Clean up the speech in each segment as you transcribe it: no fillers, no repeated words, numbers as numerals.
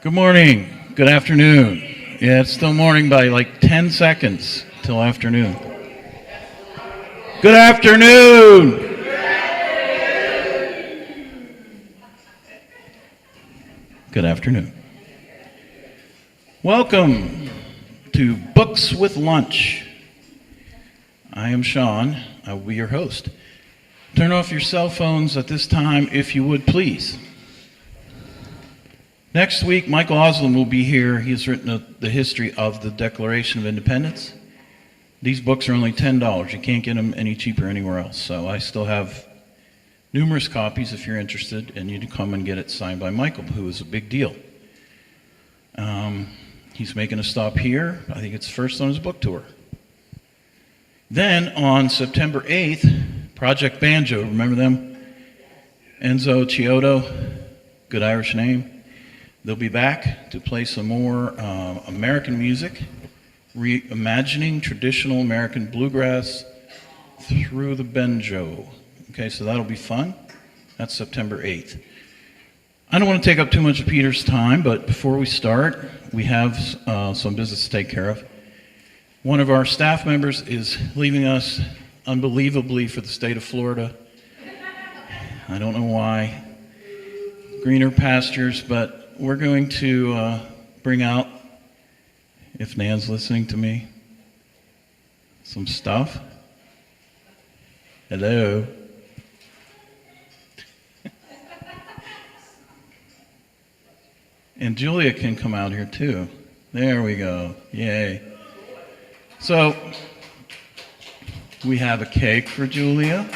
Good morning. Good afternoon. Yeah, it's still morning by like 10 seconds till afternoon. Good afternoon. Good afternoon. Welcome to Books with Lunch. I am Sean. I will be your host. Turn off your cell phones at this time if you would, please. Next week, Michael Oslin will be here. He has written the history of the Declaration of Independence. These books are only $10. You can't get them any cheaper anywhere else. So I still have numerous copies if you're interested, and you can come and get it signed by Michael, who is a big deal. He's making a stop here. I think it's first on his book tour. Then on September 8th, Project Banjo, remember them? Enzo Chiodo, good Irish name. They'll be back to play some more American music, reimagining traditional American bluegrass through the banjo. Okay, so that'll be fun. That's September 8th. I don't want to take up too much of Peter's time, but before we start, we have some business to take care of. One of our staff members is leaving us unbelievably for the state of Florida. I don't know why. Greener pastures, but we're going to bring out, if Nan's listening to me, some stuff. Hello. And Julia can come out here too. There we go. Yay. So, we have a cake for Julia.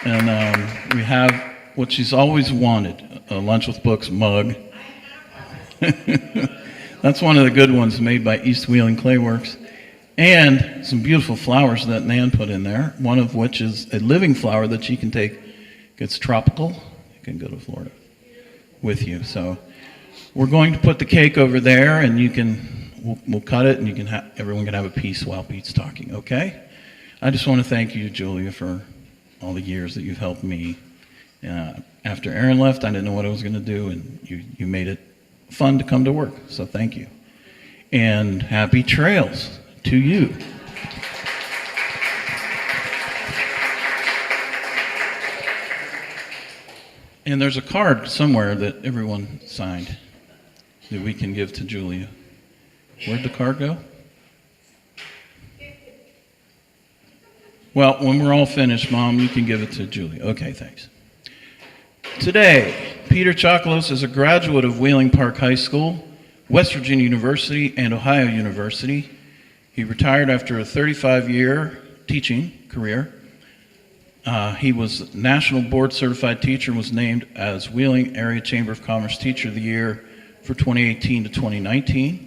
And we have what she's always wanted, a Lunch with Books mug. That's one of the good ones made by East Wheeling Clay Works. And some beautiful flowers that Nan put in there, one of which is a living flower that she can take. It's tropical. You can go to Florida with you. So we're going to put the cake over there, and we'll cut it, and everyone can have a piece while Pete's talking, okay? I just want to thank you, Julia, for all the years that you've helped me. After Aaron left, I didn't know what I was going to do, and you made it fun to come to work, so thank you. And happy trails to you. And there's a card somewhere that everyone signed that we can give to Julia. Where'd the card go? Well, when we're all finished, Mom, you can give it to Julie. Okay, thanks. Today, Peter Chocolos is a graduate of Wheeling Park High School, West Virginia University, and Ohio University. He retired after a 35-year teaching career. He was National Board Certified Teacher and was named as Wheeling Area Chamber of Commerce Teacher of the Year for 2018 to 2019.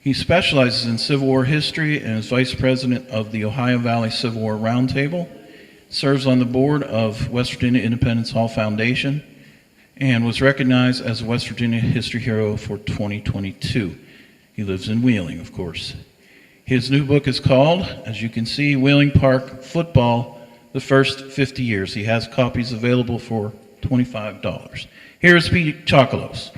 He specializes in Civil War history and is Vice President of the Ohio Valley Civil War Roundtable, serves on the board of West Virginia Independence Hall Foundation, and was recognized as a West Virginia History Hero for 2022. He lives in Wheeling, of course. His new book is called, as you can see, Wheeling Park Football, the First 50 Years. He has copies available for $25. Here's Pete Chocolos.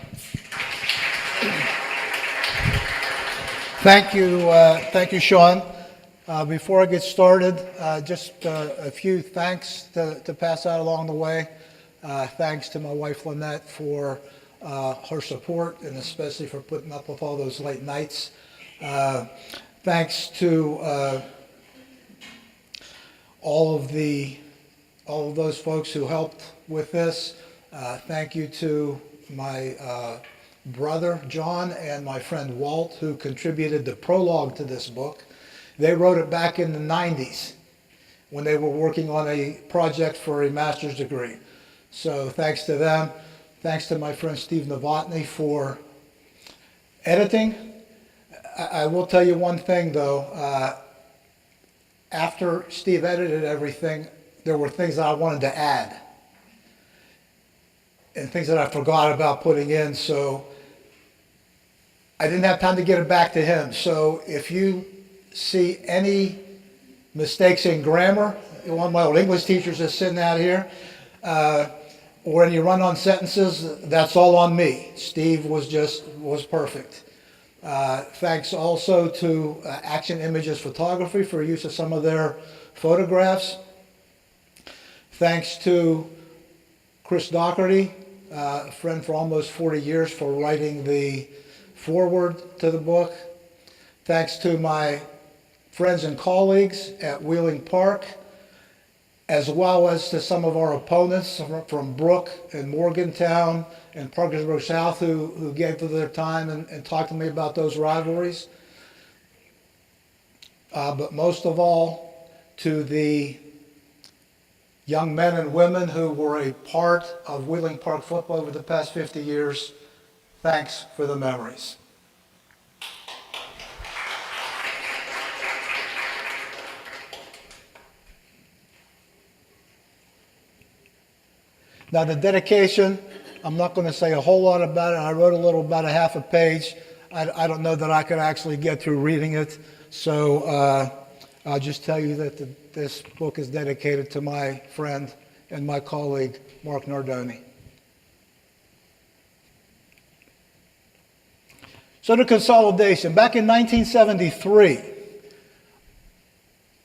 Thank you, Sean. Before I get started, just a few thanks to pass out along the way. Thanks to my wife Lynette for her support, and especially for putting up with all those late nights. Thanks to all of those folks who helped with this. Thank you to my brother John and my friend Walt, who contributed the prologue to this book. They wrote it back in the 90s when they were working on a project for a master's degree. So thanks to them. Thanks to my friend Steve Novotny for editing. I will tell you one thing though. After Steve edited everything, there were things that I wanted to add and things that I forgot about putting in, so I didn't have time to get it back to him. So if you see any mistakes in grammar, one of my old English teachers is sitting out here, or any run-on sentences, that's all on me. Steve was perfect. Thanks also to Action Images Photography for use of some of their photographs. Thanks to Chris Doherty, a friend for almost 40 years, for writing the foreword to the book. Thanks to my friends and colleagues at Wheeling Park, as well as to some of our opponents from Brook and Morgantown and Parkersburg South who gave their time and talked to me about those rivalries. But most of all, to the young men and women who were a part of Wheeling Park football over the past 50 years, thanks for the memories. Now the dedication, I'm not going to say a whole lot about it. I wrote a little, about a half a page. I don't know that I could actually get through reading it. So I'll just tell you that this book is dedicated to my friend and my colleague, Mark Nardoni. So the consolidation. Back in 1973,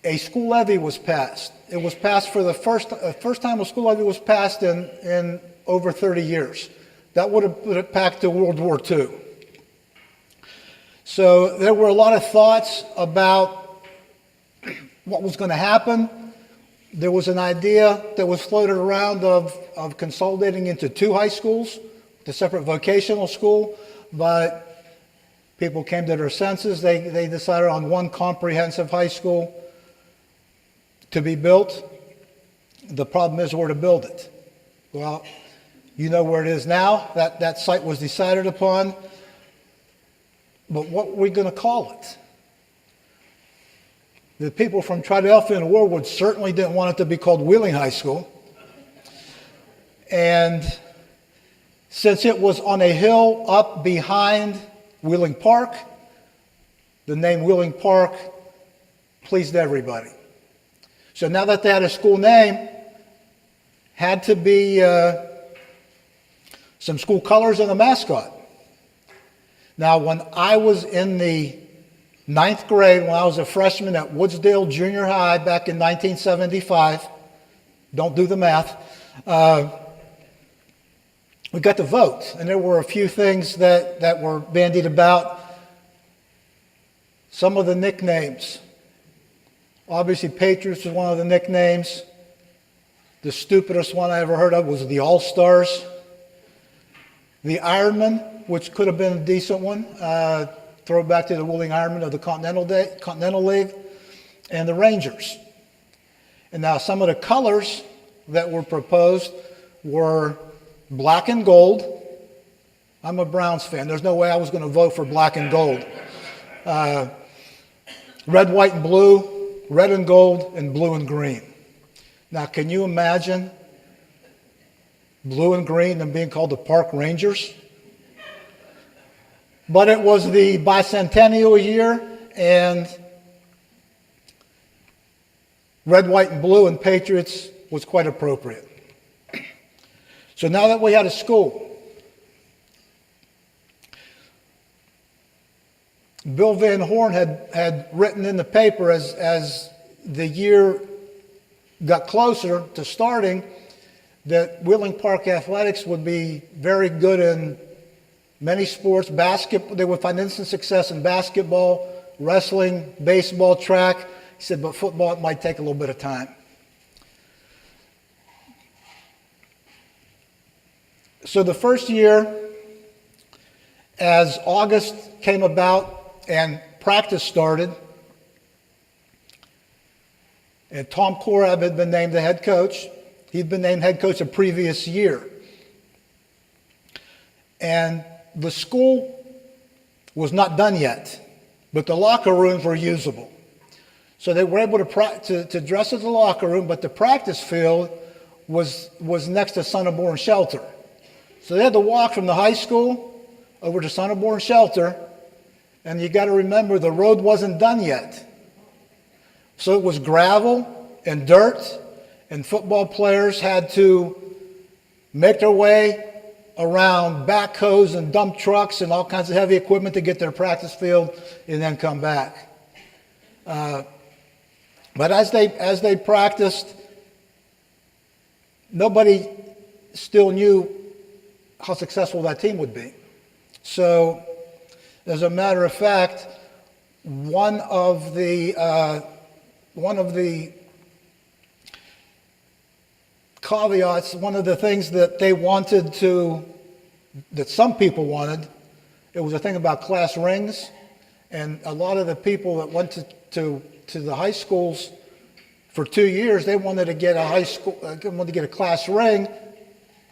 a school levy was passed. It was passed for the first time a school levy was passed in over 30 years. That would have put it back to World War II. So there were a lot of thoughts about what was going to happen. There was an idea that was floated around of consolidating into two high schools, the separate vocational school, but people came to their senses. They decided on one comprehensive high school to be built. The problem is where to build it. Well, you know where it is now. That site was decided upon. But what are we going to call it? The people from Triadelphia and Warwood certainly didn't want it to be called Wheeling High School. And since it was on a hill up behind Wheeling Park, the name Wheeling Park pleased everybody. So now that they had a school name, had to be some school colors and a mascot. Now, when I was in the 9th grade, when I was a freshman at Woodsdale Junior High back in 1975, don't do the math, we got to vote. And there were a few things that were bandied about. Some of the nicknames. Obviously, Patriots was one of the nicknames. The stupidest one I ever heard of was the All-Stars. The Ironman, which could have been a decent one. Throw back to the Wheeling Ironman of the Continental League. And the Rangers. And now some of the colors that were proposed were black and gold. I'm a Browns fan. There's no way I was going to vote for black and gold. Red, white, and blue. Red and gold, and blue and green. Now, can you imagine blue and green and being called the Park Rangers? But it was the bicentennial year, and red, white, and blue and Patriots was quite appropriate. So now that we had a school, Bill Van Horn had written in the paper as the year got closer to starting that Wheeling Park Athletics would be very good in many sports. Basketball, they would find instant success in basketball, wrestling, baseball, track. He said, but football, it might take a little bit of time. So the first year, as August came about, and practice started, and Tom Korab had been named the head coach. He'd been named head coach the previous year. And the school was not done yet, but the locker rooms were usable. So they were able to dress at the locker room, but the practice field was next to Son of Born Shelter. So they had to walk from the high school over to Son of Born Shelter. And you got to remember, the road wasn't done yet. So it was gravel and dirt, and football players had to make their way around backhoes and dump trucks and all kinds of heavy equipment to get to their practice field and then come back. But as they practiced, nobody still knew how successful that team would be. So, as a matter of fact, one of the caveats, one of the things that they wanted to, that some people wanted, it was a thing about class rings, and a lot of the people that went to the high schools for 2 years, they wanted to get a class ring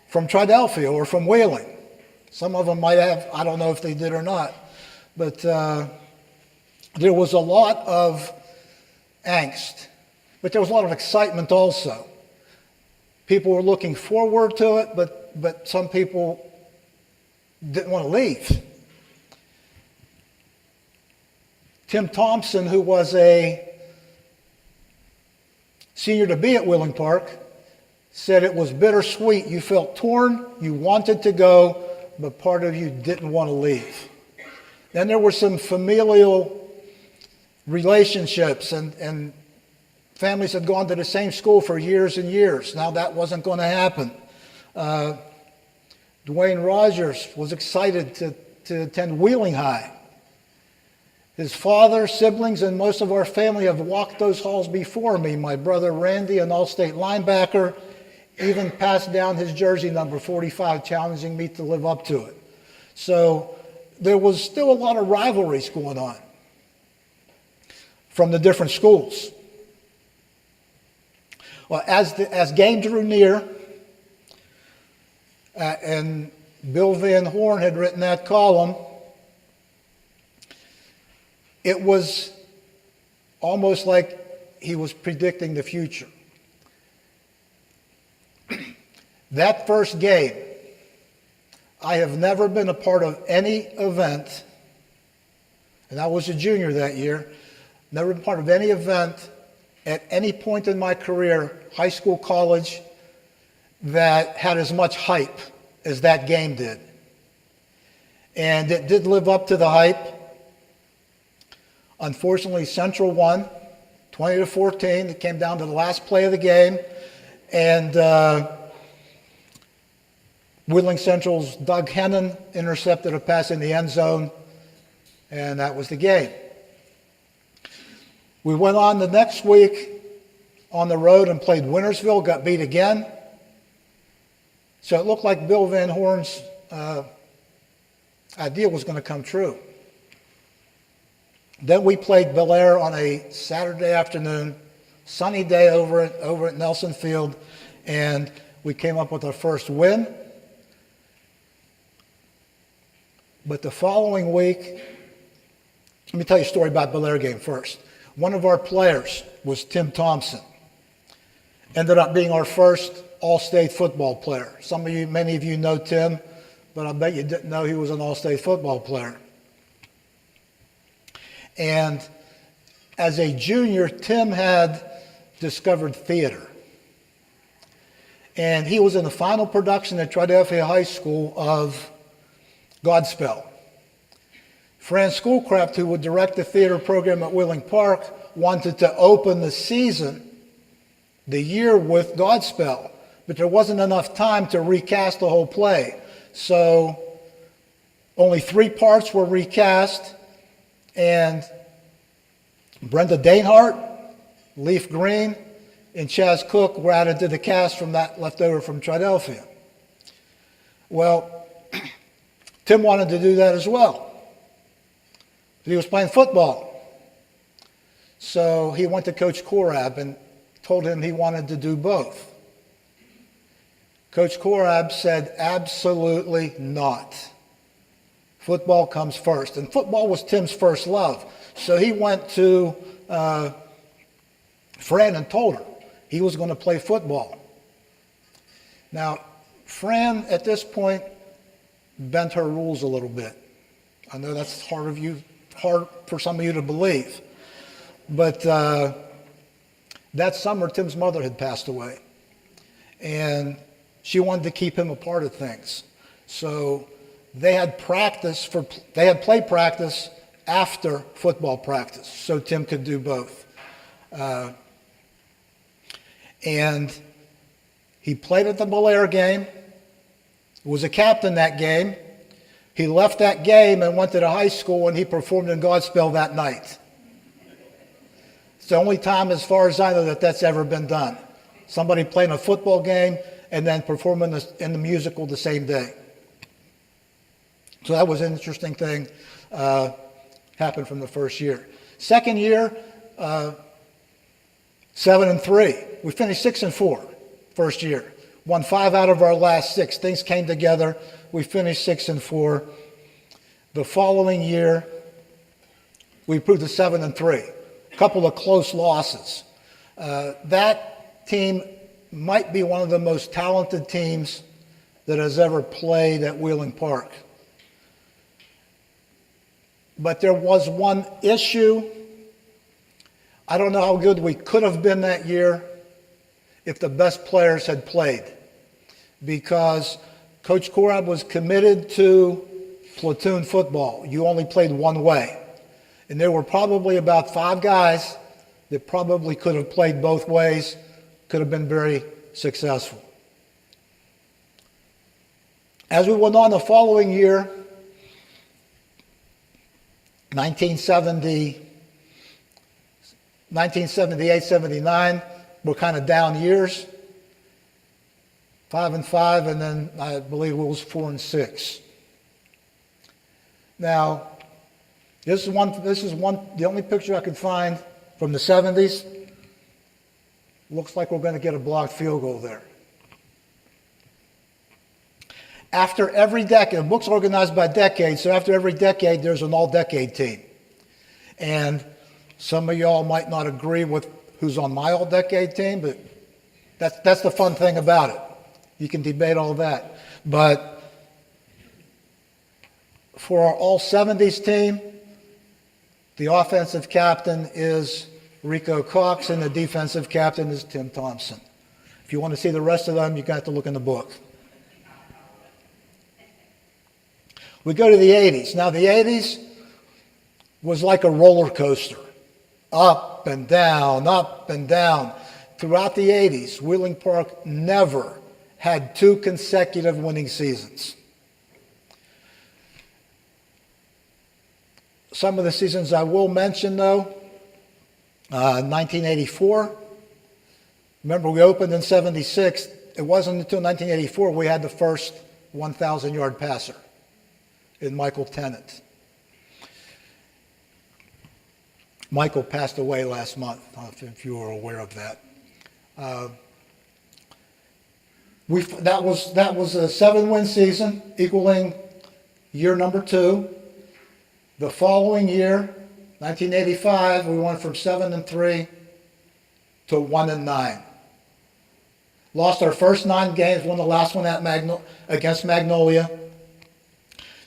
from Triadelphia or from Wheeling. Some of them might have, I don't know if they did or not, but there was a lot of angst, but there was a lot of excitement also. People were looking forward to it, but some people didn't want to leave. Tim Thompson, who was a senior to be at Wheeling Park, said it was bittersweet. You felt torn, you wanted to go, but part of you didn't want to leave. Then there were some familial relationships, and families had gone to the same school for years and years. Now that wasn't going to happen. Dwayne Rogers was excited to attend Wheeling High. His father, siblings, and most of our family have walked those halls before me. My brother Randy, an All-State linebacker, even passed down his jersey number 45, challenging me to live up to it. So there was still a lot of rivalries going on from the different schools. Well, as game drew near, and Bill Van Horn had written that column, it was almost like he was predicting the future. That first game, I have never been a part of any event, and I was a junior that year, never been part of any event at any point in my career, high school, college, that had as much hype as that game did. And it did live up to the hype. Unfortunately, Central won 20-14. It came down to the last play of the game, and Wheeling Central's Doug Hennon intercepted a pass in the end zone, and that was the game. We went on the next week on the road and played Wintersville, got beat again. So it looked like Bill Van Horn's idea was going to come true. Then we played Bel Air on a Saturday afternoon, sunny day over at Nelson Field, and we came up with our first win. But the following week, let me tell you a story about Bel Air game first. One of our players was Tim Thompson. Ended up being our first All-State football player. Many of you know Tim, but I bet you didn't know he was an All-State football player. And as a junior, Tim had discovered theater. And he was in the final production at Triadelphia High School of Godspell. Fran Schoolcraft, who would direct the theater program at Wheeling Park, wanted to open the season, the year, with Godspell. But there wasn't enough time to recast the whole play. So only 3 parts were recast, and Brenda Danehart, Leaf Green, and Chaz Cook were added to the cast from that left over from Triadelphia. Well, Tim wanted to do that as well. He was playing football. So he went to Coach Korab and told him he wanted to do both. Coach Korab said, absolutely not. Football comes first. And football was Tim's first love. So he went to Fran and told her he was going to play football. Now, Fran, at this point, bent her rules a little bit. I know that's hard for some of you to believe. But that summer, Tim's mother had passed away. And She wanted to keep him a part of things. So they had play practice after football practice, so Tim could do both. And he played at the Belair game, was a captain that game. He left that game and went to the high school, and he performed in Godspell that night. It's the only time, as far as I know, that that's ever been done. Somebody playing a football game and then performing in the musical the same day. So that was an interesting thing. Happened from the first year. Second year, 7-3. We finished 6-4 first year. Won 5 out of our last 6. Things came together. We finished 6-4. The following year, we improved to 7-3. A couple of close losses. That team might be one of the most talented teams that has ever played at Wheeling Park. But there was one issue. I don't know how good we could have been that year if the best players had played, because Coach Korab was committed to platoon football. You only played one way. And there were probably about 5 guys that probably could have played both ways, could have been very successful. As we went on the following year, 1978-79 were kind of down years. 5-5, and then I believe it was 4-6. Now, this is the only picture I could find from the 70s. Looks like we're going to get a blocked field goal there. After every decade, the book's organized by decade, so after every decade, there's an all-decade team. And some of y'all might not agree with who's on my all-decade team, but that's the fun thing about it. You can debate all that. But for our all-70s team, the offensive captain is Rico Cox, and the defensive captain is Tim Thompson. If you want to see the rest of them, you've got to look in the book. We go to the 80s. Now, the 80s was like a roller coaster. Up and down, up and down. Throughout the 80s, Wheeling Park never had 2 consecutive winning seasons. Some of the seasons I will mention, though, 1984. Remember, we opened in 76. It wasn't until 1984 we had the first 1,000-yard passer in Michael Tennant. Michael passed away last month, if you were aware of that. That was a 7-win season, equaling year number 2. The following year, 1985, we went from 7-3 to 1-9. Lost our first 9 games, won the last one against Magnolia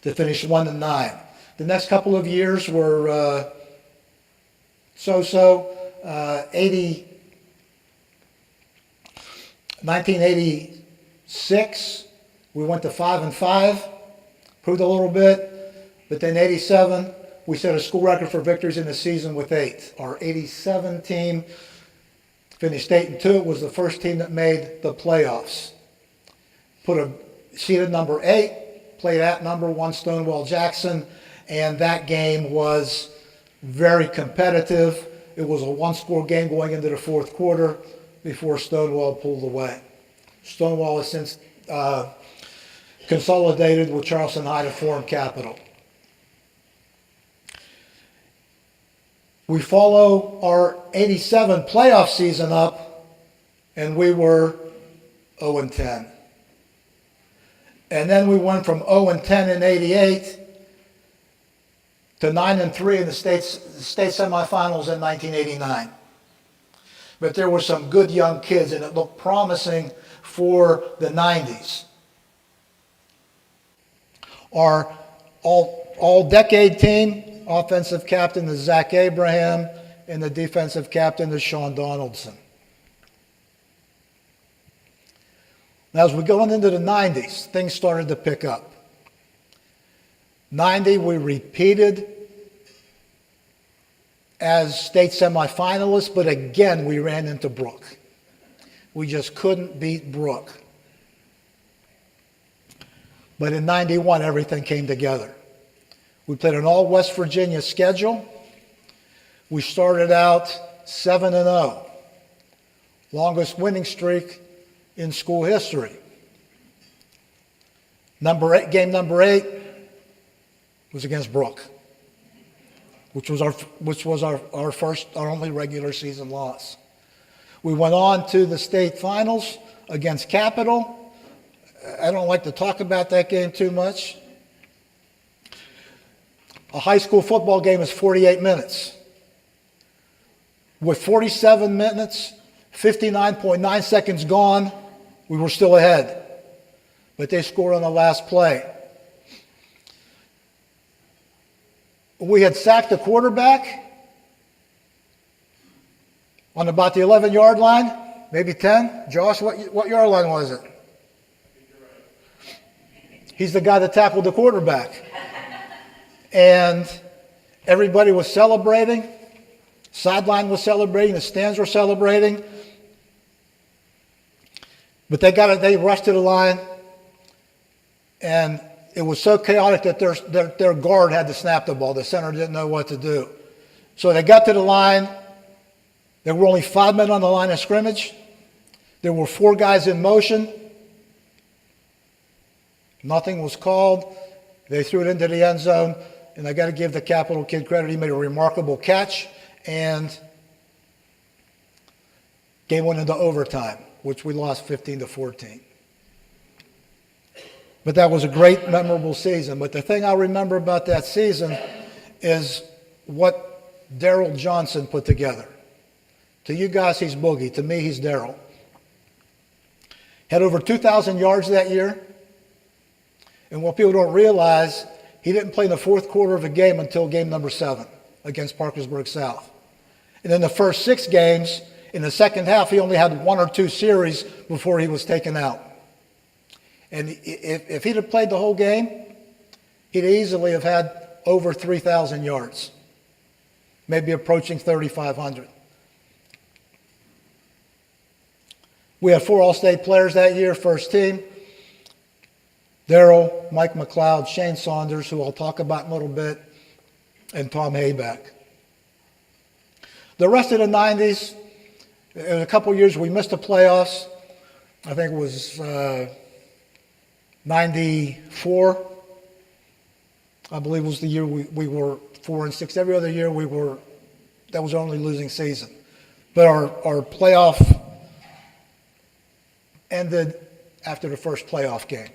to finish 1-9. The next couple of years were so-so. 1986, we went to 5-5, improved a little bit. But then 87, we set a school record for victories in the season with 8. Our 87 team finished 8-2. It was the first team that made the playoffs. Seeded number 8, played at number 1 Stonewall Jackson, and that game was very competitive. It was a 1-score game going into the 4th quarter before Stonewall pulled away. Stonewall has since consolidated with Charleston High to form Capital. We follow our 87 playoff season up, and we were 0-10. And then we went from 0-10 in 88 to 9-3 in the state semifinals in 1989. But there were some good young kids, and it looked promising for the 90s. Our all-decade team, offensive captain is Zach Abraham, and the defensive captain is Sean Donaldson. Now, as we go into the 90s, things started to pick up. 90, we repeated as state semifinalists, but again, we ran into Brooke. We just couldn't beat Brooke. But in 91, everything came together. We played an all West Virginia schedule. We started out 7-0, longest winning streak in school history. Game number 8 was against Brooke, which was our only regular season loss. We went on to the state finals against Capital. I don't like to talk about that game too much. A high school football game is 48 minutes. With 47 minutes, 59.9 seconds gone, we were still ahead. But they scored on the last play. We had sacked the quarterback on about the 11-yard line, maybe 10. Josh, what yard line was it? He's the guy that tackled the quarterback. And everybody was celebrating. Sideline was celebrating. The stands were celebrating. But they rushed to the line. And it was so chaotic that their guard had to snap the ball. The center didn't know what to do. So they got to the line. There were only 5 men on the line of scrimmage. There were 4 guys in motion. Nothing was called. They threw it into the end zone. And I got to give the Capital kid credit. He made a remarkable catch. And game went into overtime, which we lost 15-14. But that was a great, memorable season. But the thing I remember about that season is what Daryl Johnson put together. To you guys, he's Boogie. To me, he's Daryl. Had over 2,000 yards that year. And what people don't realize, he didn't play in the fourth quarter of a game until game number 7 against Parkersburg South. And in the first 6 games, in the second half, he only had 1 or 2 series before he was taken out. And if he'd have played the whole game, he'd easily have had over 3,000 yards, maybe approaching 3,500. We had 4 All-State players that year, first team. Daryl, Mike McLeod, Shane Saunders, who I'll talk about in a little bit, and Tom Hayback. The rest of the 90s, in a couple years we missed the playoffs. I think it was 94, I believe was the year we were 4-6. Every other year that was our only losing season. But our playoff ended after the first playoff game.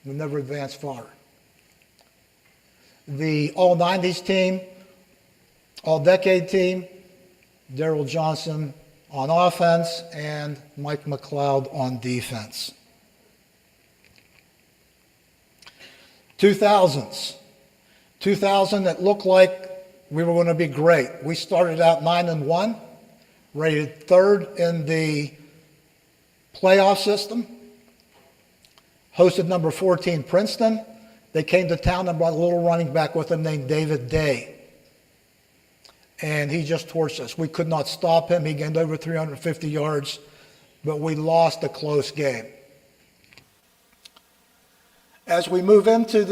We never advanced far. The all-90s team, all-decade team, Daryl Johnson on offense and Mike McLeod on defense. 2000s. 2000, it looked like we were going to be great. We started out 9-1, rated 3rd in the playoff system. Hosted number 14 Princeton. They came to town and brought a little running back with them named David Day. And he just torched us. We could not stop him. He gained over 350 yards, but we lost a close game. As we move into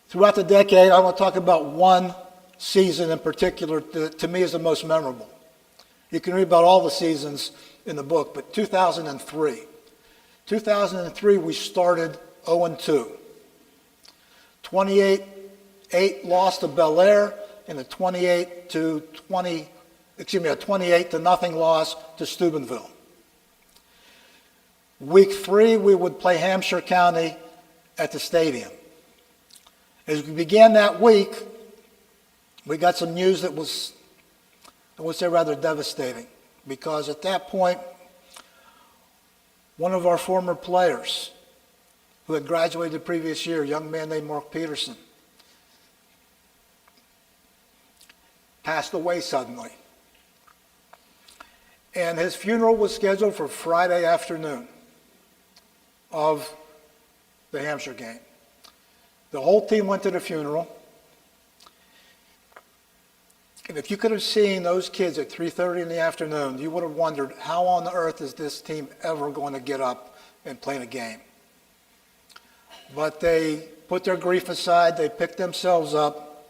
throughout the decade, I want to talk about one season in particular that to me is the most memorable. You can read about all the seasons in the book, but 2003. 2003, we started 0-2. 28 loss to Bel Air, and a 28 to nothing loss to Steubenville. Week 3, we would play Hampshire County at the stadium. As we began that week, we got some news that was, I would say, rather devastating, because at that point, one of our former players who had graduated the previous year, a young man named Mark Peterson, passed away suddenly. And his funeral was scheduled for Friday afternoon. of the Hampshire game. The whole team went to the funeral. And if you could have seen those kids at 3:30 in the afternoon, you would have wondered, how on earth is this team ever going to get up and play a game? But they put their grief aside, they picked themselves up,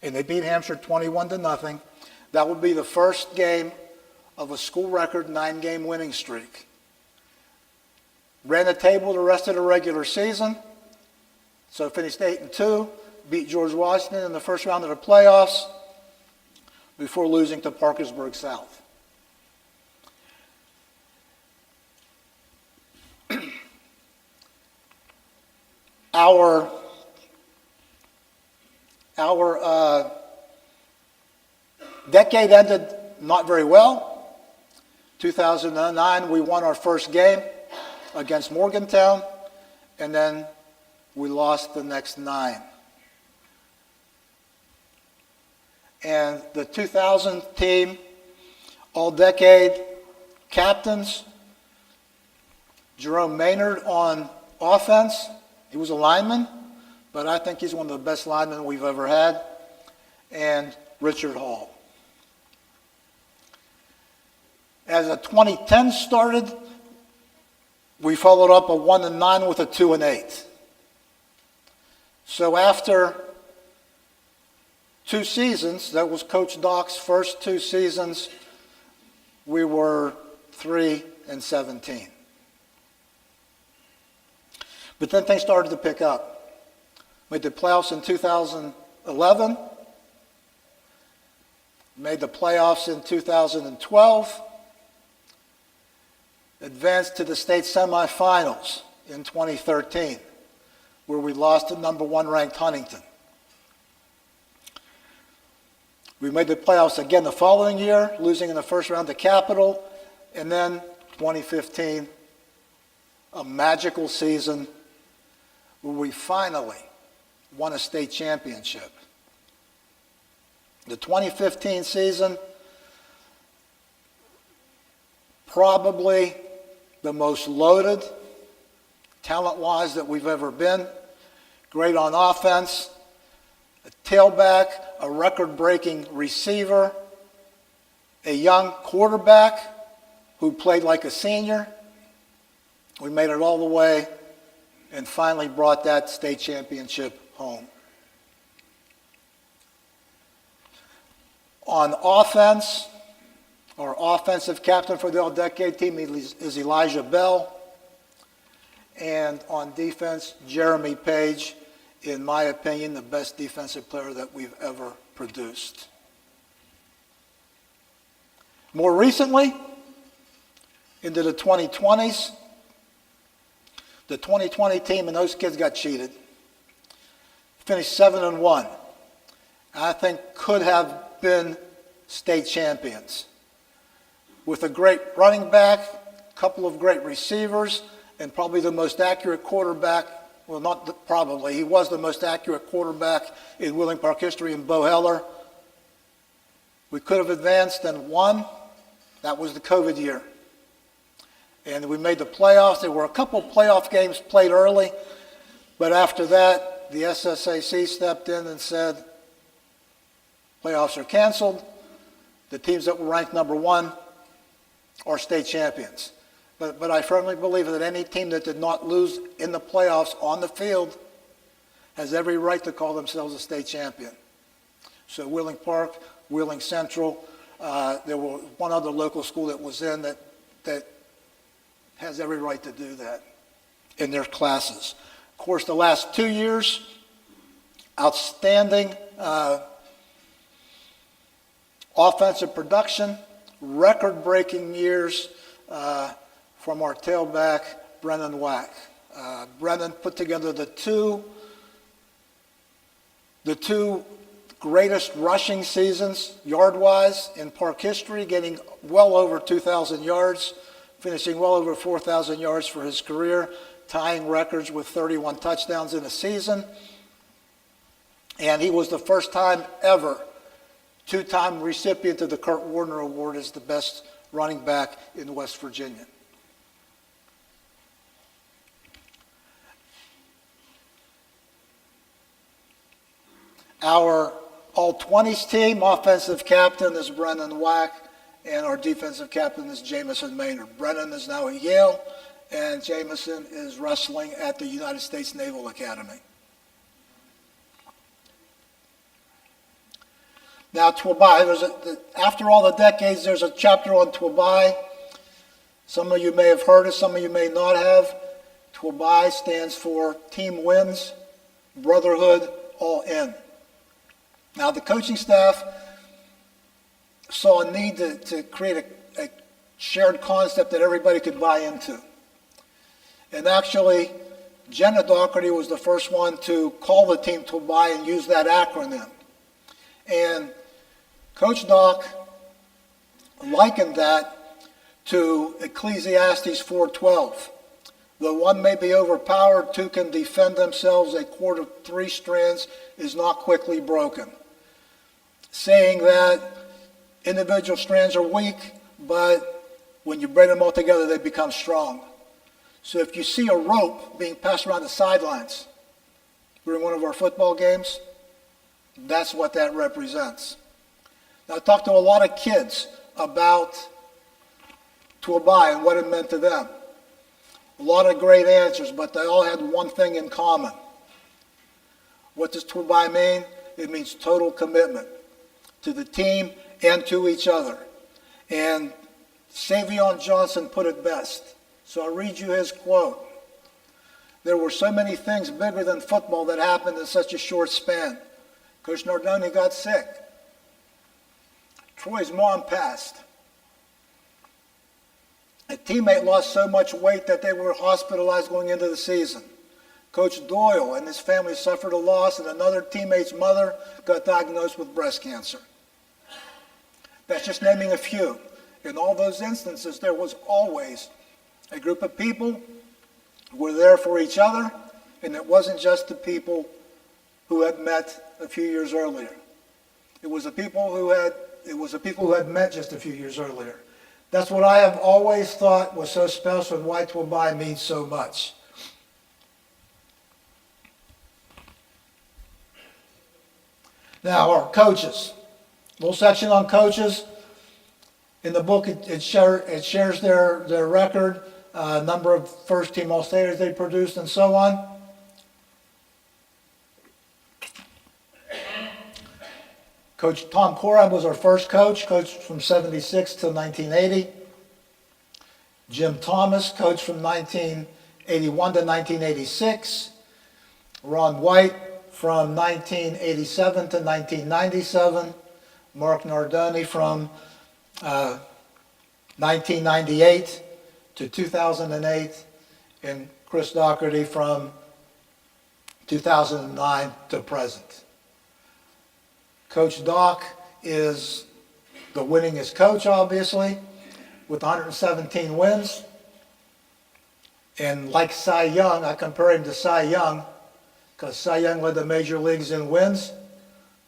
and they beat Hampshire 21-0. That would be the first game of a school record 9-game winning streak. Ran the table the rest of the regular season, so finished 8-2, beat George Washington in the first round of the playoffs before losing to Parkersburg South. Our decade ended not very well. 2009, we won our first game against Morgantown, and then we lost the next 9. And the 2000 team, all-decade captains, Jerome Maynard on offense. He was a lineman, but I think he's one of the best linemen we've ever had, and Richard Hall. As the 2010 started, we followed up a 1-9 with a 2-8. So after 2 seasons, that was Coach Doc's first 2 seasons, we were 3-17. But then things started to pick up. Made the playoffs in 2011, made the playoffs in 2012, advanced to the state semifinals in 2013, where we lost to number 1 ranked Huntington. We made the playoffs again the following year, losing in the first round to Capital, and then 2015, a magical season where we finally won a state championship. The 2015 season, probably the most loaded, talent-wise, that we've ever been. Great on offense, a tailback, a record-breaking receiver, a young quarterback who played like a senior. We made it all the way and finally brought that state championship home. On offense, our offensive captain for the all-decade team is Elijah Bell. And on defense, Jeremy Page, in my opinion, the best defensive player that we've ever produced. More recently, into the 2020s, the 2020 team and those kids got cheated. Finished 7-1. I think could have been state champions. With a great running back, a couple of great receivers, and probably the most accurate quarterback, well, not probably, he was the most accurate quarterback in Wheeling Park history in Bo Heller. We could have advanced and won. That was the COVID year. And we made the playoffs. There were a couple of playoff games played early, but after that, the SSAC stepped in and said, playoffs are canceled. The teams that were ranked number 1 are state champions. But I firmly believe that any team that did not lose in the playoffs on the field has every right to call themselves a state champion. So Wheeling Park, Wheeling Central, there was one other local school that was in that has every right to do that in their classes. Of course, the last 2 years, outstanding offensive production, record-breaking years from our tailback, Brennan Wack. Brennan put together the two greatest rushing seasons, yard-wise, in Park history, getting well over 2,000 yards, finishing well over 4,000 yards for his career, tying records with 31 touchdowns in a season. And he was the first time ever 2-time recipient of the Kurt Warner Award as the best running back in West Virginia. Our all-20s team, offensive captain is Brennan Wack, and our defensive captain is Jamison Maynard. Brennan is now at Yale, and Jamison is wrestling at the United States Naval Academy. Now, Twabai, after all the decades, there's a chapter on Twabai. Some of you may have heard it, some of you may not have. Twabai stands for Team Wins, Brotherhood, All In. Now, the coaching staff saw a need to create a shared concept that everybody could buy into. And actually, Jenna Doherty was the first one to call the team Twabai and use that acronym. And Coach Doc likened that to Ecclesiastes 4:12. Though one may be overpowered, two can defend themselves. A cord of 3 strands is not quickly broken. Saying that individual strands are weak, but when you bring them all together, they become strong. So if you see a rope being passed around the sidelines during one of our football games, that's what that represents. Now, I talked to a lot of kids about Twabai and what it meant to them. A lot of great answers, but they all had one thing in common. What does Twabai mean? It means total commitment to the team and to each other. And Savion Johnson put it best. So I'll read you his quote. There were so many things bigger than football that happened in such a short span. Coach Nardoni got sick. Troy's mom passed. A teammate lost so much weight that they were hospitalized going into the season. Coach Doyle and his family suffered a loss, and another teammate's mother got diagnosed with breast cancer. That's just naming a few. In all those instances, there was always a group of people who were there for each other, and it wasn't just the people who had met a few years earlier. It was the people who had met just a few years earlier. That's what I have always thought was so special and why Twabai means so much. Now, our coaches. Little section on coaches. In the book, it shares their record, number of first-team All-Staters they produced, and so on. Coach Tom Corab was our first coach, coached from 76 to 1980. Jim Thomas, coached from 1981 to 1986. Ron White, from 1987 to 1997. Mark Nardoni, from 1998 to 2008. And Chris Doherty, from 2009 to present. Coach Doc is the winningest coach, obviously, with 117 wins. And like Cy Young, I compare him to Cy Young, because Cy Young led the major leagues in wins,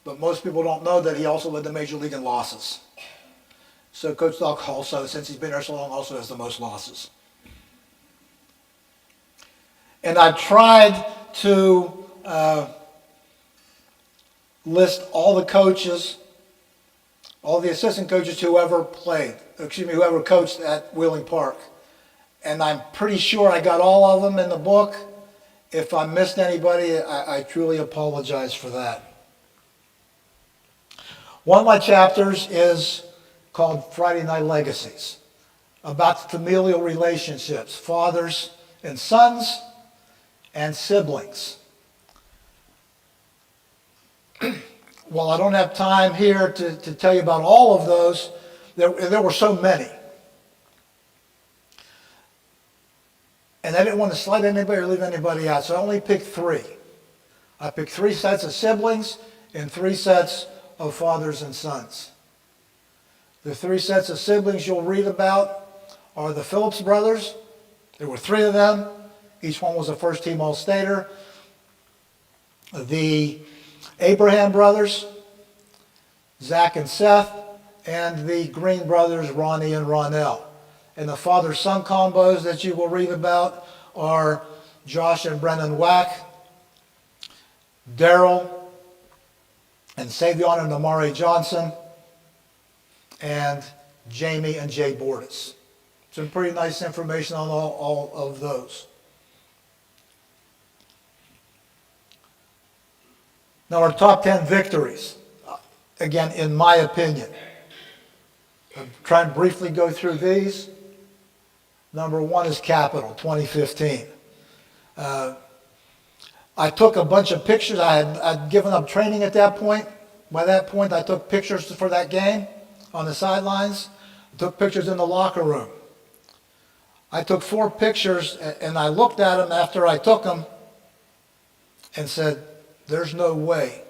but most people don't know that he also led the major league in losses. So Coach Doc also, since he's been there so long, also has the most losses. And I've tried to list all the coaches, all the assistant coaches who ever coached at Wheeling Park. And I'm pretty sure I got all of them in the book. If I missed anybody, I truly apologize for that. One of my chapters is called Friday Night Legacies, about familial relationships, fathers and sons and siblings. While I don't have time here to tell you about all of those, there were so many. And I didn't want to slight anybody or leave anybody out, so I only picked 3. I picked 3 sets of siblings and 3 sets of fathers and sons. The 3 sets of siblings you'll read about are the Phillips brothers. There were 3 of them. Each one was a first-team All-Stater. The Abraham brothers, Zach and Seth, and the Green brothers, Ronnie and Ronell. And the father-son combos that you will read about are Josh and Brennan Wack, Daryl and Savion and Amari Johnson, and Jamie and Jay Bordas. Some pretty nice information on all of those. Now our top 10 victories, again, in my opinion. I'm trying to briefly go through these. Number one is Capital, 2015. I took a bunch of pictures. I'd given up training at that point. By that point, I took pictures for that game on the sidelines. I took pictures in the locker room. I took 4 pictures, and I looked at them after I took them and said, there's no way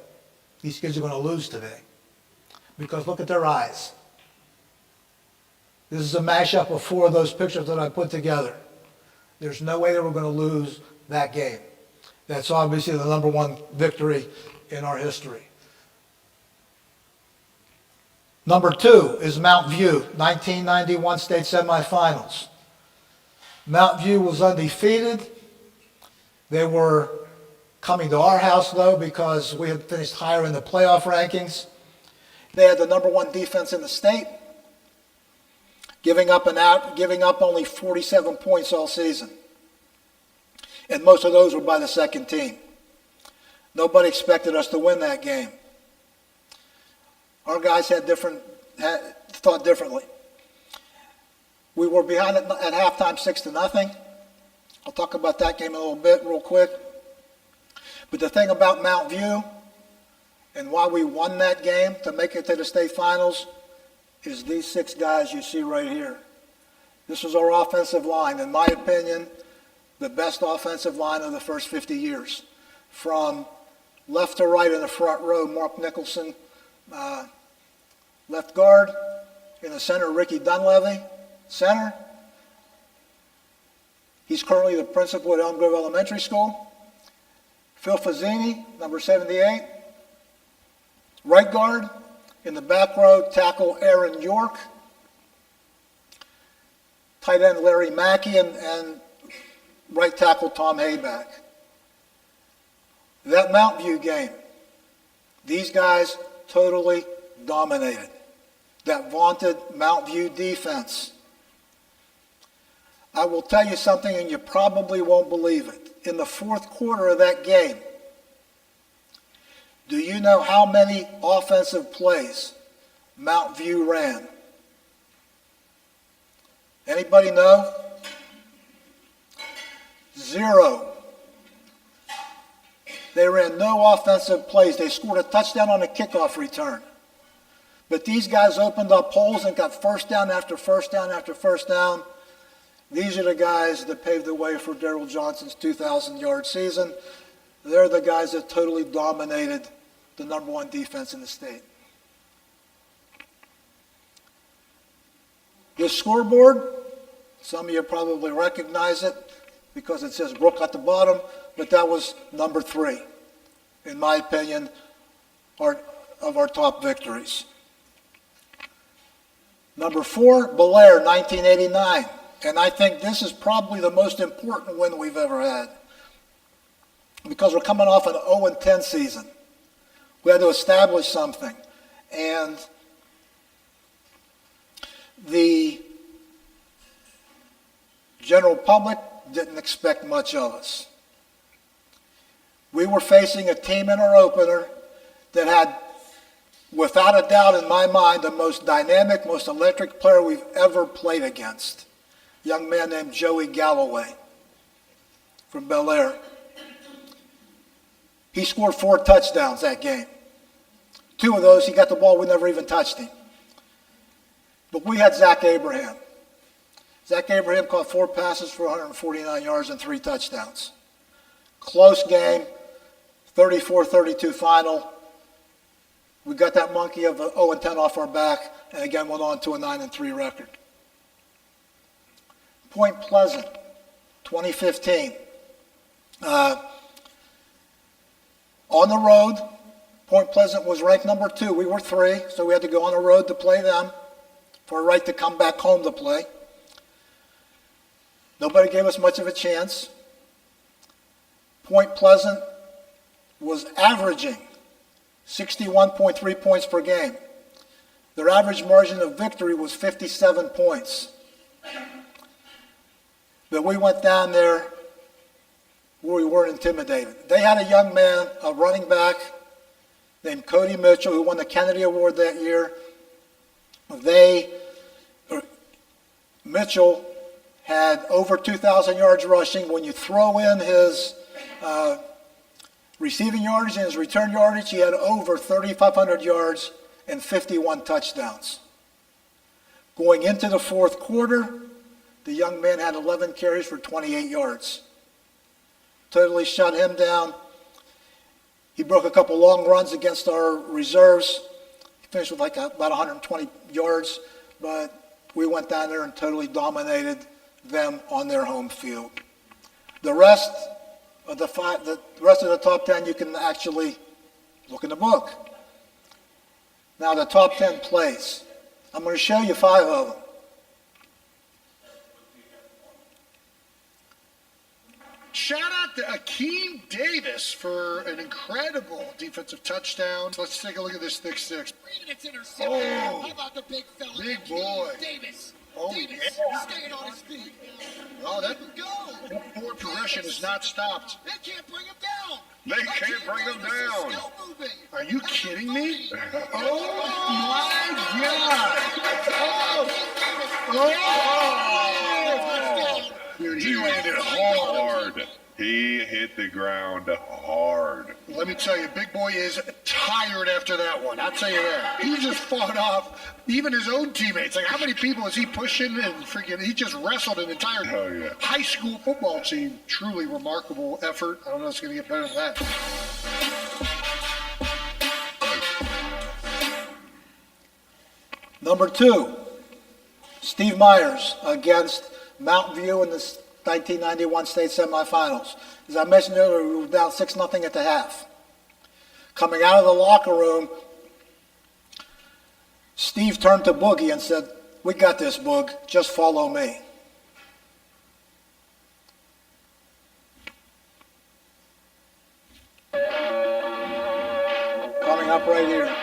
these kids are going to lose today. Because look at their eyes. This is a mashup of 4 of those pictures that I put together. There's no way that we're going to lose that game. That's obviously the number one victory in our history. Number 2 is Mount View, 1991 state semifinals. Mount View was undefeated. They were coming to our house, though, because we had finished higher in the playoff rankings. They had the number 1 defense in the state, giving up only 47 points all season. And most of those were by the second team. Nobody expected us to win that game. Our guys thought differently. We were behind at halftime 6-0. I'll talk about that game a little bit real quick. But the thing about Mount View and why we won that game to make it to the state finals is these 6 guys you see right here. This was our offensive line. In my opinion, the best offensive line of the first 50 years. From left to right in the front row, Mark Nicholson, left guard. In the center, Ricky Dunleavy, center. He's currently the principal at Elm Grove Elementary School. Phil Fazzini, number 78. Right guard. In the back row, tackle Aaron York. Tight end Larry Mackey and right tackle Tom Hayback. That Mount View game, these guys totally dominated. That vaunted Mount View defense. I will tell you something, and you probably won't believe it. In the fourth quarter of that game, do you know how many offensive plays Mount View ran? Anybody know? 0. They ran no offensive plays. They scored a touchdown on a kickoff return. But these guys opened up holes and got first down after first down after first down. These are the guys that paved the way for Daryl Johnson's 2,000-yard season. They're the guys that totally dominated the number 1 defense in the state. This scoreboard, some of you probably recognize it because it says Brook at the bottom, but that was number 3, in my opinion, of our top victories. Number 4, Bellaire, 1989. And I think this is probably the most important win we've ever had because we're coming off an 0-10 season. We had to establish something. And the general public didn't expect much of us. We were facing a team in our opener that had, without a doubt in my mind, the most dynamic, most electric player we've ever played against. A young man named Joey Galloway from Bellaire. He scored 4 touchdowns that game. 2 of those, he got the ball, we never even touched him. But we had Zach Abraham. Zach Abraham caught 4 passes for 149 yards and 3 touchdowns. Close game, 34-32 final. We got that monkey of 0-10 off our back, and again went on to a 9-3 record. Point Pleasant, 2015. On the road, Point Pleasant was ranked number 2. We were 3, so we had to go on the road to play them for a right to come back home to play. Nobody gave us much of a chance. Point Pleasant was averaging 61.3 points per game. Their average margin of victory was 57 points. But we went down there where we weren't intimidated. They had a young man, a running back named Cody Mitchell, who won the Kennedy Award that year. Mitchell had over 2,000 yards rushing. When you throw in his receiving yardage and his return yardage, he had over 3,500 yards and 51 touchdowns. Going into the fourth quarter, the young man had 11 carries for 28 yards. Totally shut him down. He broke a couple long runs against our reserves. He finished with about 120 yards, but we went down there and totally dominated them on their home field. The rest of the top 10 you can actually look in the book. Now the top 10 plays. I'm going to show you 5 of them. Shout out to Akeem Davis for an incredible defensive touchdown. Let's take a look at this thick six. It's intercepted. Oh. How about the big fella? Big Akeem boy. Davis. Oh, Davis yeah. staying on his feet. Oh, that Go. forward progression is not stopped. They can't bring him down. They can't bring him Davis is down. still moving. Are you kidding me? Funny. Oh my God! Touchdown. Dude, He landed hard. He hit the ground hard. Let me tell you, Big Boy is tired after that one. I'll tell you that. He just fought off even his own teammates. Like, how many people is he pushing and freaking? He just wrestled an entire Oh, yeah. high school football team. Truly remarkable effort. I don't know if it's going to get better than that. Number 2, Steve Myers against Mountain View in the 1991 state semifinals. As I mentioned earlier, we were down 6-0 at the half. Coming out of the locker room, Steve turned to Boogie and said, "We got this, Boog. Just follow me." Coming up right here.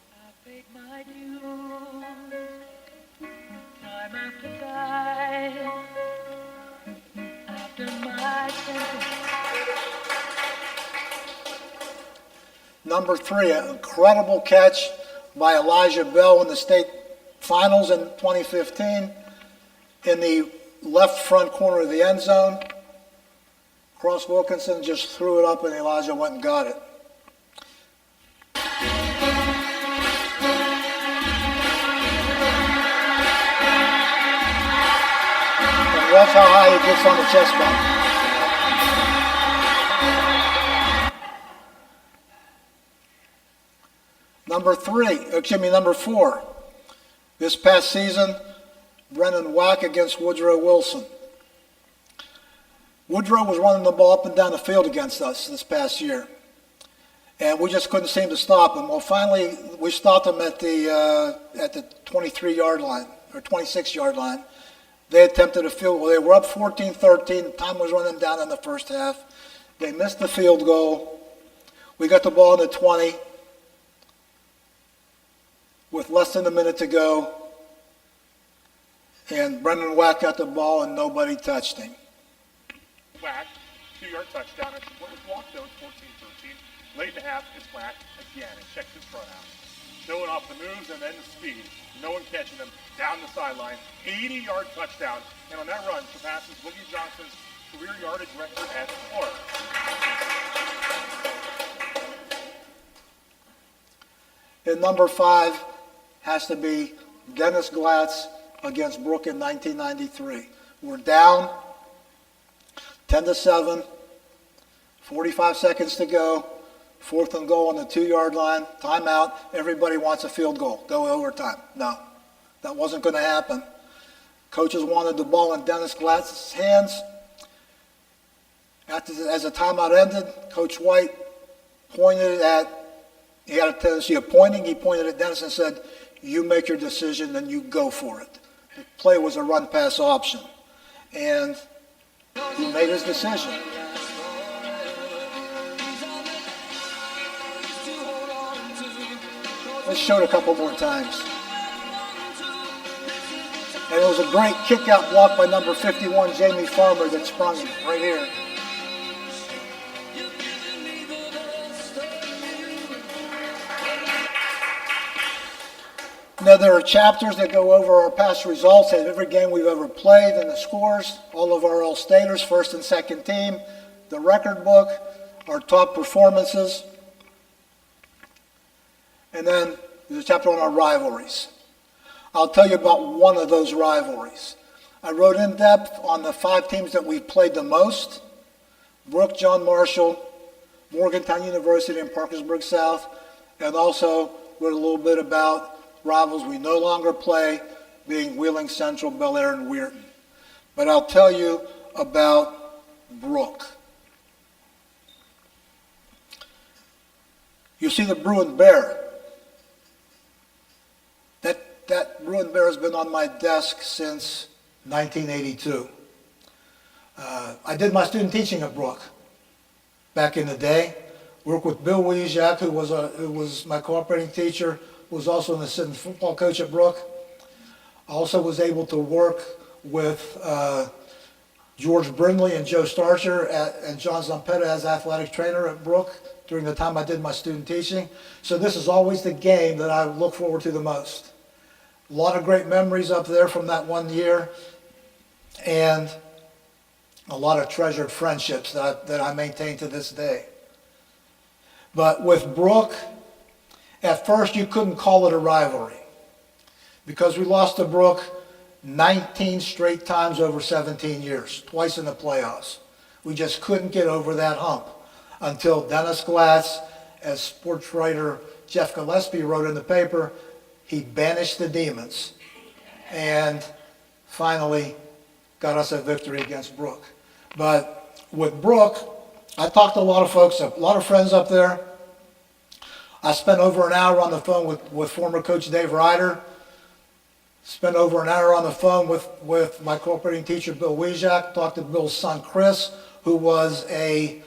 I paid my dues, time after time, after my sentence. Number 3, an incredible catch by Elijah Bell in the state finals in 2015 in the left front corner of the end zone. Cross Wilkinson just threw it up and Elijah went and got it. And watch how high he gets on the chest bump. Number 4. This past season, Brennan Wack against Woodrow Wilson. Woodrow was running the ball up and down the field against us this past year. And we just couldn't seem to stop him. Well, finally, we stopped him at the 23-yard line, or 26-yard line. They attempted a field goal. They were up 14-13. Time was running down in the first half. They missed the field goal. We got the ball in the 20 with less than a minute to go. And Brendan Wack got the ball and nobody touched him. Whack, 2-yard touchdown. It's walked though, it's 14-13. Late in the half, it's Whack again and checks his front out. Showing off the moves and then the speed. No one catching him down the sideline. 80-yard touchdown. And on that run, surpasses Boogie Johnson's career yardage record at 4. And number 5 has to be Dennis Glatz against Brook in 1993. We're down 10-7, 45 seconds to go, 4th and goal on the 2-yard line, timeout. Everybody wants a field goal, go overtime. No, that wasn't going to happen. Coaches wanted the ball in Dennis Glatz's hands. As the timeout ended, Coach White pointed at, he had a tendency of pointing, he pointed at Dennis and said, "You make your decision and you go for it." The play was a run-pass option. and he made his decision. Let's show it a couple more times. And it was a great kick-out block by number 51, Jamie Farmer, that sprung him right here. Now, there are chapters that go over our past results at every game we've ever played and the scores, all of our all-staters, first and second team, the record book, our top performances, and then there's a chapter on our rivalries. I'll tell you about one of those rivalries. I wrote in depth on the 5 teams that we played the most: Brooke, John Marshall, Morgantown University, and Parkersburg South, and also wrote a little bit about rivals we no longer play, being Wheeling Central, Bel Air, and Weirton. But I'll tell you about Brooke. You see the Bruin Bear. That Bruin Bear has been on my desk since 1982. I did my student teaching at Brooke back in the day. Worked with Bill Wiesiak, who was my cooperating teacher, who was also an assistant football coach at Brooke. I also was able to work with George Brindley and Joe Starcher and John Zampetta as athletic trainer at Brooke during the time I did my student teaching. So this is always the game that I look forward to the most. A lot of great memories up there from that one year, and a lot of treasured friendships that I maintain to this day. But with Brooke, at first you couldn't call it a rivalry because we lost to Brooke 19 straight times over 17 years, twice in the playoffs. We just couldn't get over that hump until Dennis Glass, as sports writer Jeff Gillespie wrote in the paper, he banished the demons and finally got us a victory against Brooke. But with Brooke, I talked to a lot of folks, a lot of friends up there. I spent over an hour on the phone with former coach Dave Ryder. Spent over an hour on the phone with my cooperating teacher Bill Wiesiak. Talked to Bill's son Chris, who was a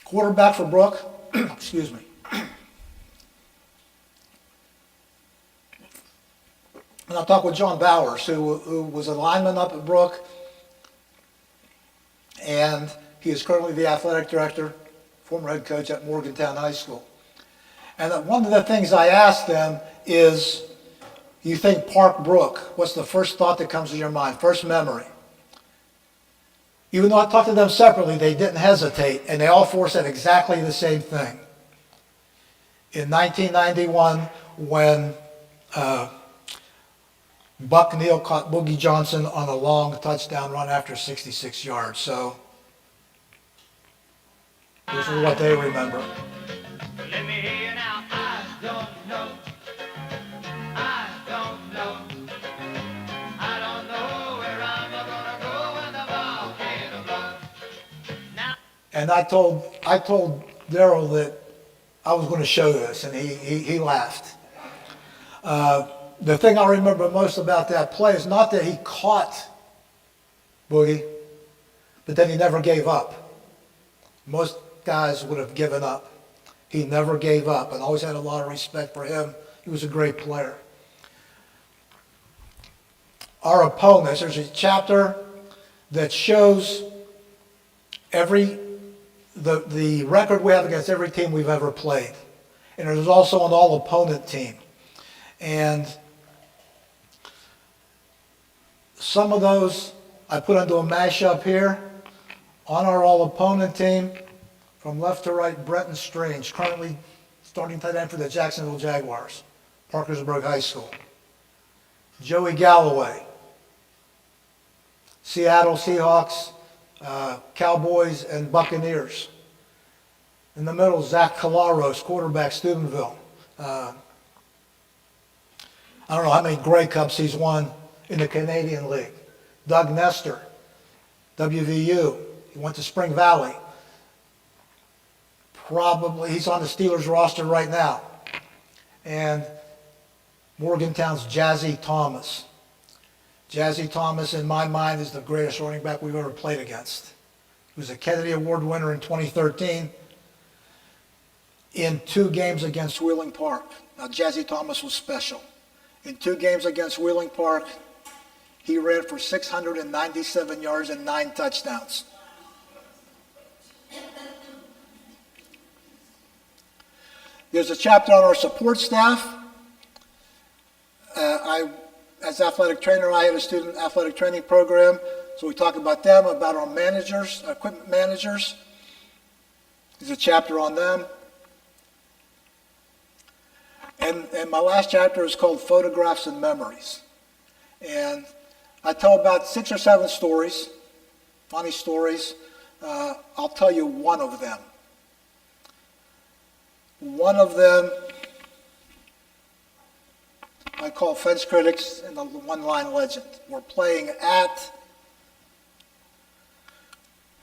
quarterback for Brooke. Excuse me. And I talked with John Bowers, who was a lineman up at Brooke, and he is currently the athletic director, former head coach at Morgantown High School. And one of the things I asked them is, you think Park Brooke, what's the first thought that comes to your mind, first memory? Even though I talked to them separately, they didn't hesitate, and they all four said exactly the same thing. In 1991, when Buck Neal caught Boogie Johnson on a long touchdown run after 66 yards. So this is what they remember. Let me hear you now. I don't know. I don't know. I don't know where I'm gonna go when the ball can't blow. Now. And I told Daryl that I was going to show this, and he laughed. The thing I remember most about that play is not that he caught Boogie, but that he never gave up. Most guys would have given up. He never gave up, and always had a lot of respect for him. He was a great player. Our opponents, there's a chapter that shows the record we have against every team we've ever played. And there's also an all-opponent team. And some of those I put into a mashup here. On our all-opponent team, from left to right, Brenton Strange, currently starting tight end for the Jacksonville Jaguars, Parkersburg High School. Joey Galloway, Seattle Seahawks, Cowboys, and Buccaneers. In the middle, Zach Calaros, quarterback, Steubenville. I don't know how many Grey Cups he's won in the Canadian League. Doug Nestor, WVU. He went to Spring Valley. Probably, he's on the Steelers roster right now. And Morgantown's Jazzy Thomas. Jazzy Thomas, in my mind, is the greatest running back we've ever played against. He was a Kennedy Award winner in 2013 in 2 games against Wheeling Park. Now, Jazzy Thomas was special. In 2 games against Wheeling Park, he ran for 697 yards and 9 touchdowns. There's a chapter on our support staff. As athletic trainer, I have a student athletic training program, so we talk about them, about our managers, our equipment managers. There's a chapter on them. And my last chapter is called Photographs and Memories. And I tell about 6 or 7 stories, funny stories. I'll tell you one of them. One of them I call fence critics and the one-line legend. We're playing at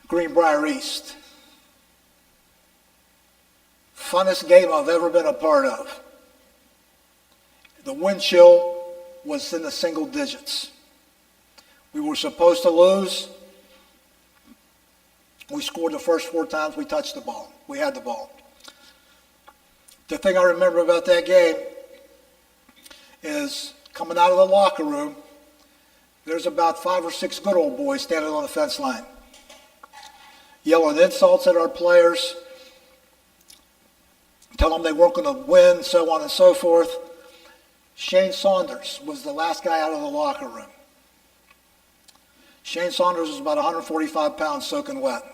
Greenbrier East. Funnest game I've ever been a part of. The wind chill was in the single digits. We were supposed to lose. We scored the first 4 times we touched the ball. We had the ball. The thing I remember about that game is coming out of the locker room, there's about 5 or 6 good old boys standing on the fence line, yelling insults at our players, telling them they weren't going to win, so on and so forth. Shane Saunders was the last guy out of the locker room. Shane Saunders was about 145 pounds soaking wet.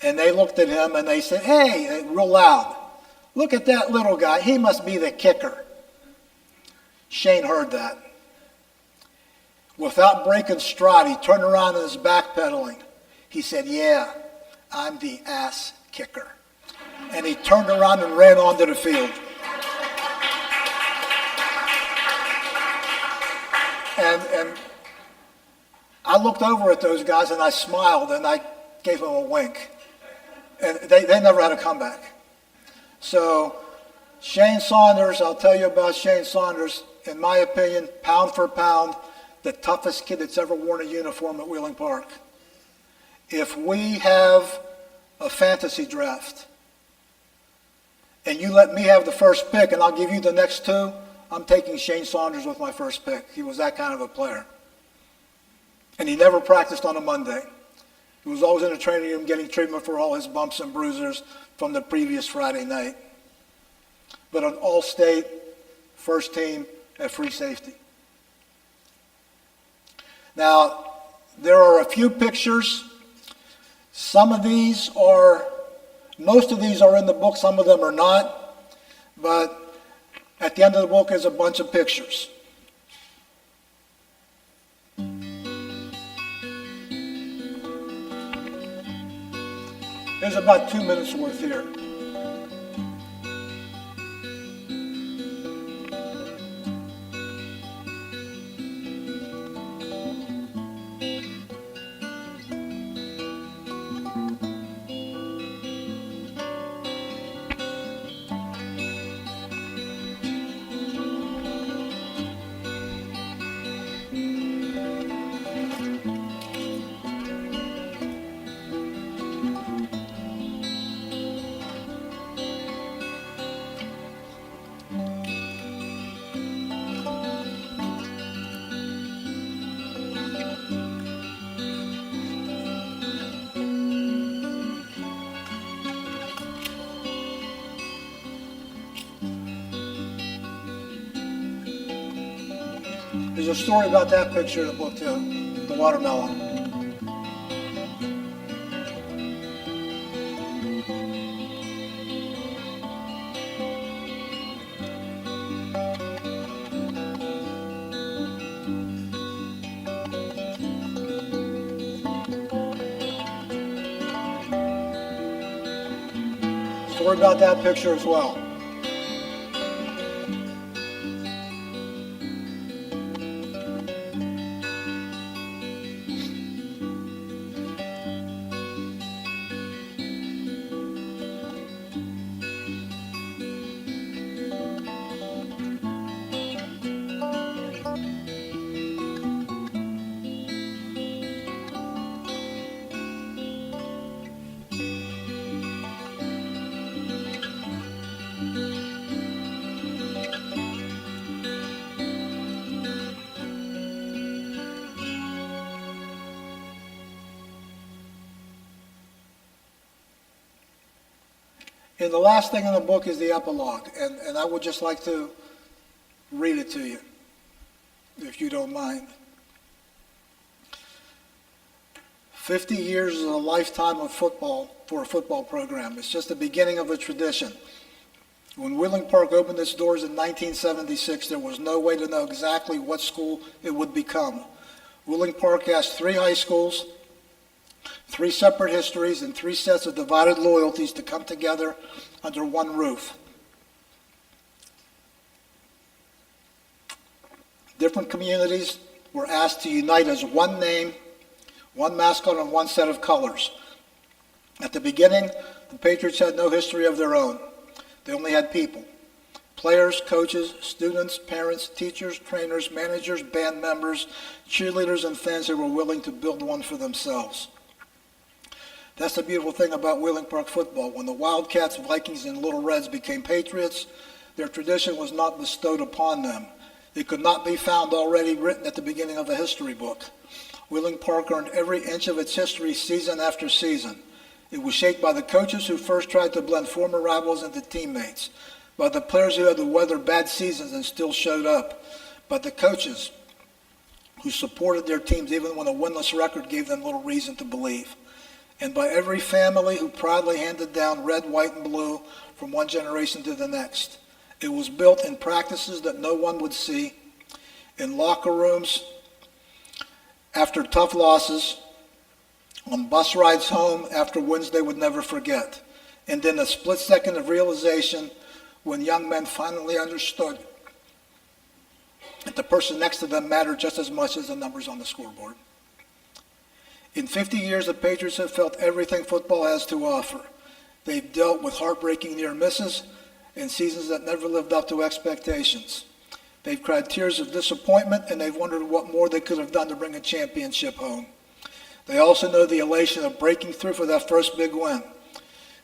And they looked at him and they said, "Hey," real loud, "look at that little guy. He must be the kicker." Shane heard that. Without breaking stride, he turned around and was backpedaling. He said, "Yeah, I'm the ass kicker." And he turned around and ran onto the field. And I looked over at those guys and I smiled and I gave them a wink. And they never had a comeback. So Shane Saunders, I'll tell you about Shane Saunders, in my opinion, pound for pound, the toughest kid that's ever worn a uniform at Wheeling Park. If we have a fantasy draft and you let me have the first pick and I'll give you the next 2, I'm taking Shane Saunders with my first pick. He was that kind of a player. And he never practiced on a Monday. He was always in the training room getting treatment for all his bumps and bruises from the previous Friday night. But an all-state first team at free safety. Now, there are a few pictures. Most of these are in the book, some of them are not. But at the end of the book is a bunch of pictures. There's about 2 minutes worth here. There's a story about that picture in the book too, the watermelon. Story about that picture as well. And the last thing in the book is the epilogue, and I would just like to read it to you, if you don't mind. 50 years is a lifetime of football for a football program. It's just the beginning of a tradition. When Wheeling Park opened its doors in 1976, there was no way to know exactly what school it would become. Wheeling Park has 3 high schools, 3 separate histories, and 3 sets of divided loyalties to come together under one roof. Different communities were asked to unite as one name, one mascot, and one set of colors. At the beginning, the Patriots had no history of their own. They only had people. Players, coaches, students, parents, teachers, trainers, managers, band members, cheerleaders, and fans who were willing to build one for themselves. That's the beautiful thing about Wheeling Park football. When the Wildcats, Vikings, and Little Reds became Patriots, their tradition was not bestowed upon them. It could not be found already written at the beginning of a history book. Wheeling Park earned every inch of its history season after season. It was shaped by the coaches who first tried to blend former rivals into teammates, by the players who had to weather bad seasons and still showed up, by the coaches who supported their teams even when a winless record gave them little reason to believe, and by every family who proudly handed down red, white, and blue from one generation to the next. It was built in practices that no one would see, in locker rooms after tough losses, on bus rides home after wins they would never forget, and in a split second of realization when young men finally understood that the person next to them mattered just as much as the numbers on the scoreboard. In 50 years, the Patriots have felt everything football has to offer. They've dealt with heartbreaking near misses and seasons that never lived up to expectations. They've cried tears of disappointment, and they've wondered what more they could have done to bring a championship home. They also know the elation of breaking through for that first big win.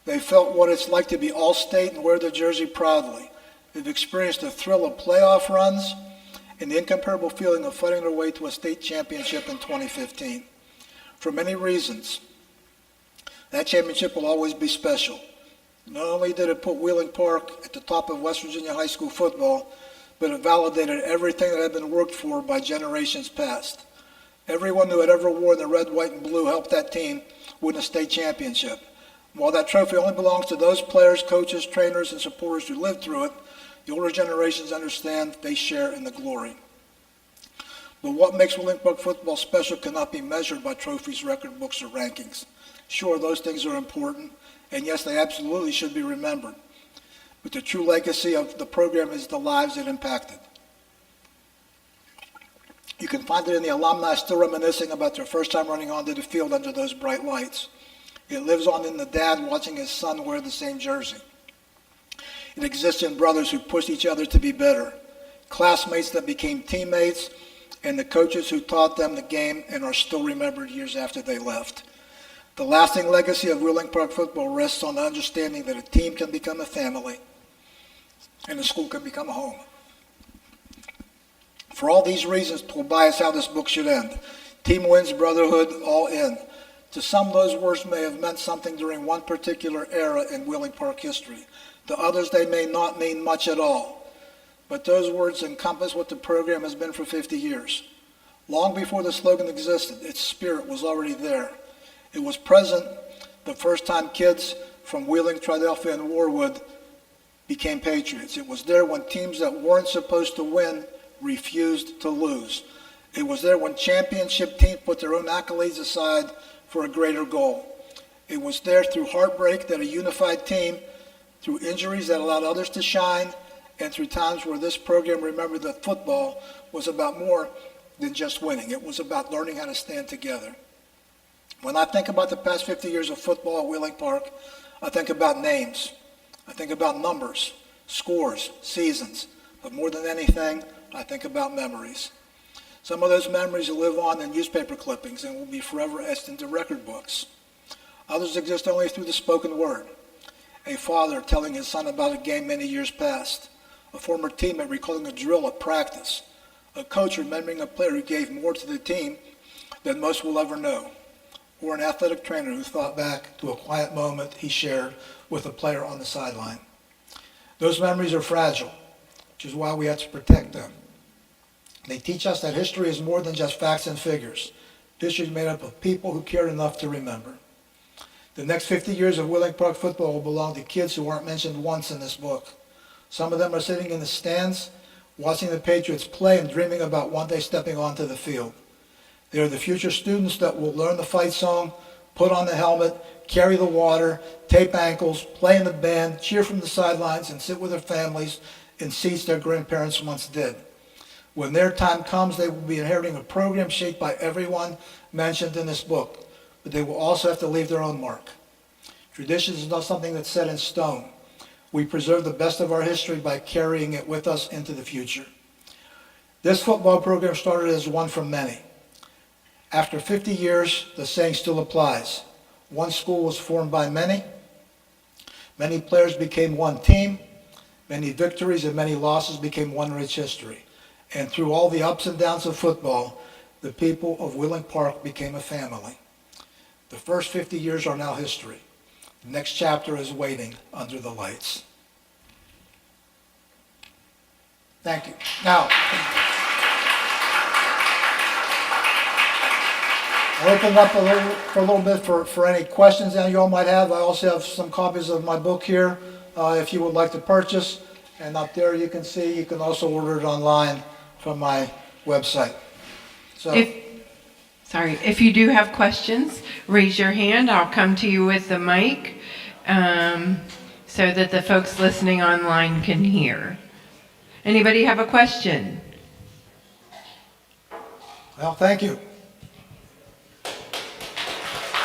They felt what it's like to be All-State and wear their jersey proudly. They've experienced the thrill of playoff runs and the incomparable feeling of fighting their way to a state championship in 2015. For many reasons, that championship will always be special. Not only did it put Wheeling Park at the top of West Virginia high school football, but it validated everything that had been worked for by generations past. Everyone who had ever worn the red, white, and blue helped that team win a state championship. While that trophy only belongs to those players, coaches, trainers, and supporters who lived through it, the older generations understand they share in the glory. But what makes Wheeling Park football special cannot be measured by trophies, record books, or rankings. Sure, those things are important, and yes, they absolutely should be remembered. But the true legacy of the program is the lives it impacted. You can find it in the alumni still reminiscing about their first time running onto the field under those bright lights. It lives on in the dad watching his son wear the same jersey. It exists in brothers who pushed each other to be better, classmates that became teammates, and the coaches who taught them the game and are still remembered years after they left. The lasting legacy of Wheeling Park football rests on the understanding that a team can become a family and a school can become a home. For all these reasons, Tobias, how this book should end. Team wins, brotherhood, all in. To some, those words may have meant something during one particular era in Wheeling Park history. To others, they may not mean much at all. But those words encompass what the program has been for 50 years. Long before the slogan existed, its spirit was already there. It was present the first time kids from Wheeling, Triadelphia, and Warwood became Patriots. It was there when teams that weren't supposed to win refused to lose. It was there when championship teams put their own accolades aside for a greater goal. It was there through heartbreak that a unified team, through injuries that allowed others to shine, and through times where this program remembered that football was about more than just winning. It was about learning how to stand together. When I think about the past 50 years of football at Wheeling Park, I think about names. I think about numbers, scores, seasons. But more than anything, I think about memories. Some of those memories live on in newspaper clippings and will be forever etched into record books. Others exist only through the spoken word. A father telling his son about a game many years past. A former teammate recalling a drill at practice. A coach remembering a player who gave more to the team than most will ever know. Or an athletic trainer who thought back to a quiet moment he shared with a player on the sideline. Those memories are fragile, which is why we have to protect them. They teach us that history is more than just facts and figures. History is made up of people who cared enough to remember. The next 50 years of Wheeling Park football will belong to kids who aren't mentioned once in this book. Some of them are sitting in the stands, watching the Patriots play and dreaming about one day stepping onto the field. They are the future students that will learn the fight song, put on the helmet, carry the water, tape ankles, play in the band, cheer from the sidelines, and sit with their families in seats their grandparents once did. When their time comes, they will be inheriting a program shaped by everyone mentioned in this book, but they will also have to leave their own mark. Tradition is not something that's set in stone. We preserve the best of our history by carrying it with us into the future. This football program started as one from many. After 50 years, the saying still applies. One school was formed by many. Many players became one team. Many victories and many losses became one rich history. And through all the ups and downs of football, the people of Wheeling Park became a family. The first 50 years are now history. The next chapter is waiting under the lights. Thank you. Now, I'll open it up for a little bit for any questions that you all might have. I also have some copies of my book here if you would like to purchase. And up there you can see, you can also order it online from my website. So, If you do have questions, raise your hand. I'll come to you with the mic so that the folks listening online can hear. Anybody have a question? well, thank you.